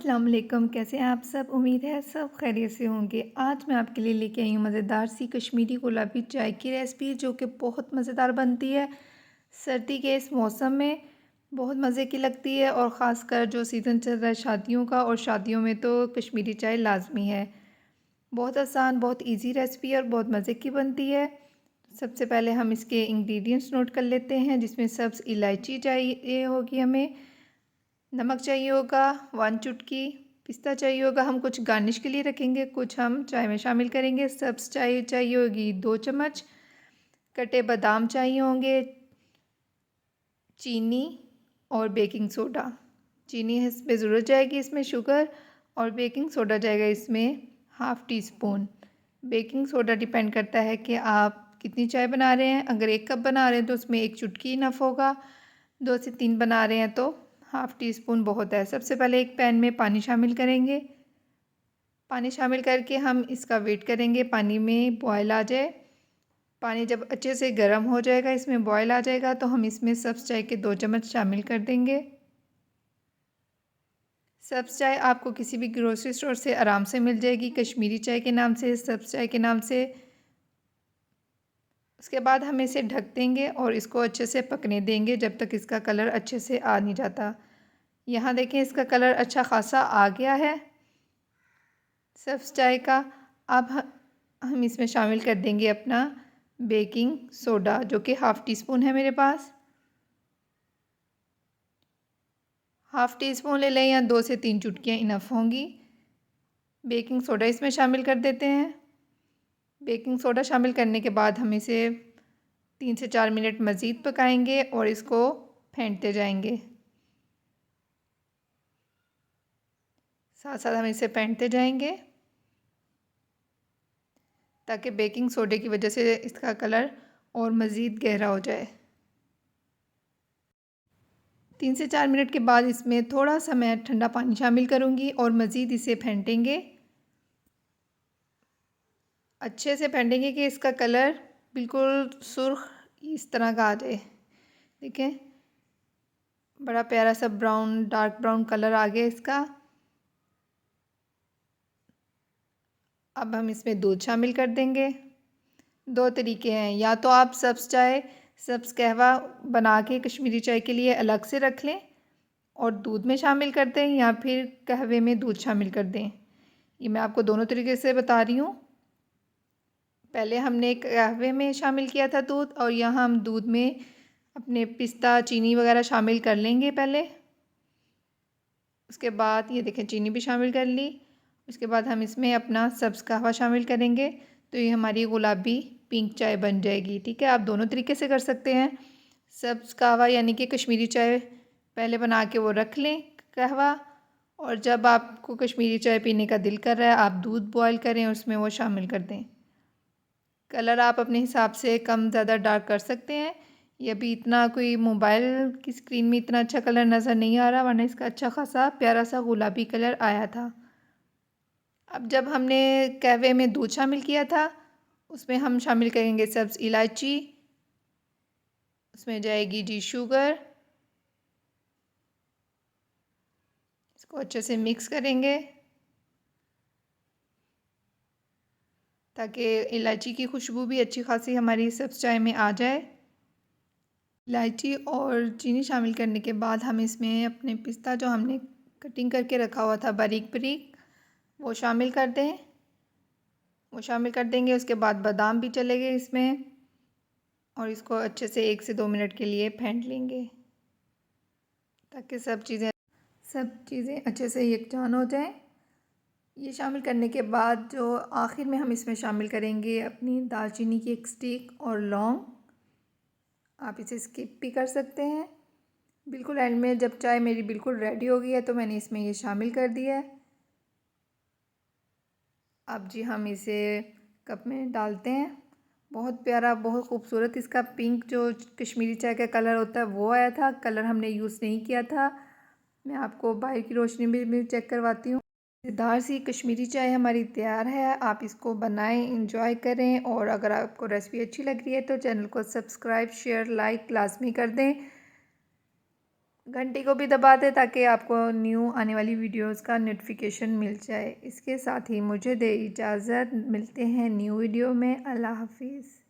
अस्सलाम वालेकुम। कैसे हैं आप सब? उम्मीद है सब खैरियत से होंगे। आज मैं आपके लिए लेके आई हूँ मज़ेदार सी कश्मीरी गुलाबी चाय की रेसिपी, जो कि बहुत मज़ेदार बनती है। सर्दी के इस मौसम में बहुत मज़े की लगती है, और ख़ासकर जो सीज़न चल रहा है शादियों का, और शादियों में तो कश्मीरी चाय लाजमी है। बहुत आसान, बहुत ईजी रेसिपी है और बहुत मज़े की बनती है। सबसे पहले हम इसके इंग्रेडिएंट्स नोट कर लेते हैं, जिसमें सब्ज़ इलायची चाहिए होगी हमें, नमक चाहिए होगा 1 चुटकी, पिस्ता चाहिए होगा, हम कुछ गार्निश के लिए रखेंगे, कुछ हम चाय में शामिल करेंगे। सब्ज़ चाय चाहिए होगी 2 चम्मच, कटे बादाम चाहिए होंगे, चीनी और बेकिंग सोडा। चीनी इस पे ज़रूरत जाएगी, इसमें शुगर, और बेकिंग सोडा जाएगा इसमें half tea spoon. Baking soda depend करता है कि आप कितनी चाय बना रहे हैं। अगर 1 कप बना रहे हैं तो उसमें 1 चुटकी इनफ होगा, 2 से 3 बना रहे हैं तो हाफ़ टी स्पून बहुत है। सबसे पहले एक पैन में पानी शामिल करेंगे। पानी शामिल करके हम इसका वेट करेंगे, पानी में बॉयल आ जाए। पानी जब अच्छे से गर्म हो जाएगा, इसमें बॉयल आ जाएगा, तो हम इसमें सब्ज़ चाय के 2 चम्मच शामिल कर देंगे। सब्ज़ चाय आपको किसी भी ग्रोसरी स्टोर से आराम से मिल जाएगी, कश्मीरी चाय के नाम से, सब्ज़ चाय के नाम से। उसके बाद हम इसे ढक देंगे और इसको अच्छे से पकने देंगे जब तक इसका कलर अच्छे से आ नहीं जाता। यहाँ देखें, इसका कलर अच्छा खासा आ गया है सब्ज़ चाय का। अब हम इसमें शामिल कर देंगे अपना बेकिंग सोडा, जो कि हाफ़ टी स्पून है मेरे पास। हाफ़ टी स्पून ले लें, या 2 से 3 चुटकियाँ इनफ होंगी। बेकिंग सोडा इसमें शामिल कर देते हैं। बेकिंग सोडा शामिल करने के बाद हम इसे 3 से 4 मिनट मज़ीद पकाएंगे और इसको फेंटते जाएंगे। साथ साथ हम इसे फेंटते जाएंगे, ताकि बेकिंग सोडे की वजह से इसका कलर और मज़ीद गहरा हो जाए। 3 से 4 मिनट के बाद इसमें थोड़ा सा मैं ठंडा पानी शामिल करूँगी और मज़ीद इसे फेंटेंगे। अच्छे से फेंटेंगे कि इसका कलर बिल्कुल सुर्ख इस तरह का आ जाए। देखें, बड़ा प्यारा सा ब्राउन, डार्क ब्राउन कलर आ गया इसका। अब हम इसमें दूध शामिल कर देंगे। 2 तरीके हैं, या तो आप सब्ज़ चाय, सब्ज़ कहवा बना के कश्मीरी चाय के लिए अलग से रख लें और दूध में शामिल कर दें, या फिर कहवे में दूध शामिल कर दें। ये मैं आपको दोनों तरीके से बता रही हूँ। पहले हमने कहवे में शामिल किया था दूध, और यहाँ हम दूध में अपने पिस्ता, चीनी वगैरह शामिल कर लेंगे पहले। उसके बाद ये देखें, चीनी भी शामिल कर ली। उसके बाद हम इसमें अपना सब्ज़ कहवा शामिल करेंगे, तो ये हमारी गुलाबी पिंक चाय बन जाएगी। ठीक है, आप दोनों तरीके से कर सकते हैं। सब्ज़ कहवा यानी कि कश्मीरी चाय पहले बना के वो रख लें कहवा, और जब आपको कश्मीरी चाय पीने का दिल कर रहा है, आप दूध बॉयल करें और उसमें वो शामिल कर दें। कलर आप अपने हिसाब से कम ज़्यादा डार्क कर सकते हैं। ये अभी इतना कोई मोबाइल की स्क्रीन में इतना अच्छा कलर नज़र नहीं आ रहा, वरना इसका अच्छा खासा प्यारा सा गुलाबी कलर आया था। अब जब हमने कहवे में दूध शामिल किया था, उसमें हम शामिल करेंगे सब्ज़ इलायची, उसमें जाएगी जी शुगर। इसको अच्छे से मिक्स करेंगे ताकि इलायची की खुशबू भी अच्छी खासी हमारी सब्ज़ चाय में आ जाए। इलायची और चीनी शामिल करने के बाद हम इसमें अपने पिस्ता, जो हमने कटिंग करके रखा हुआ था बारीक बारीक, वो शामिल कर दें। वो शामिल कर देंगे। उसके बाद बादाम भी चलेंगे इसमें, और इसको अच्छे से 1 से 2 मिनट के लिए फेंट लेंगे, ताकि सब चीज़ें अच्छे से यकजान हो जाएं। ये शामिल करने के बाद जो आखिर में हम इसमें शामिल करेंगे अपनी दालचीनी की 1 स्टिक और लौंग। आप इसे स्किप भी कर सकते हैं। बिल्कुल एंड में जब चाय मेरी बिल्कुल रेडी हो गई है, तो मैंने इसमें ये शामिल कर दिया है। अब जी हम इसे कप में डालते हैं। बहुत प्यारा, बहुत ख़ूबसूरत इसका पिंक जो कश्मीरी चाय का कलर होता है वो आया था। कलर हमने यूज़ नहीं किया था। मैं आपको बाहर की रोशनी में भी चेक करवाती हूँ। मज़ेदार सी कश्मीरी चाय हमारी तैयार है। आप इसको बनाएं, इंजॉय करें, और अगर आपको रेसिपी अच्छी लग रही है तो चैनल को सब्सक्राइब, शेयर, लाइक लाजमी कर दें। घंटी को भी दबा दें ताकि आपको न्यू आने वाली वीडियोस का नोटिफिकेशन मिल जाए। इसके साथ ही मुझे दे इजाज़त, मिलते हैं न्यू वीडियो में। अल्लाह हाफिज़।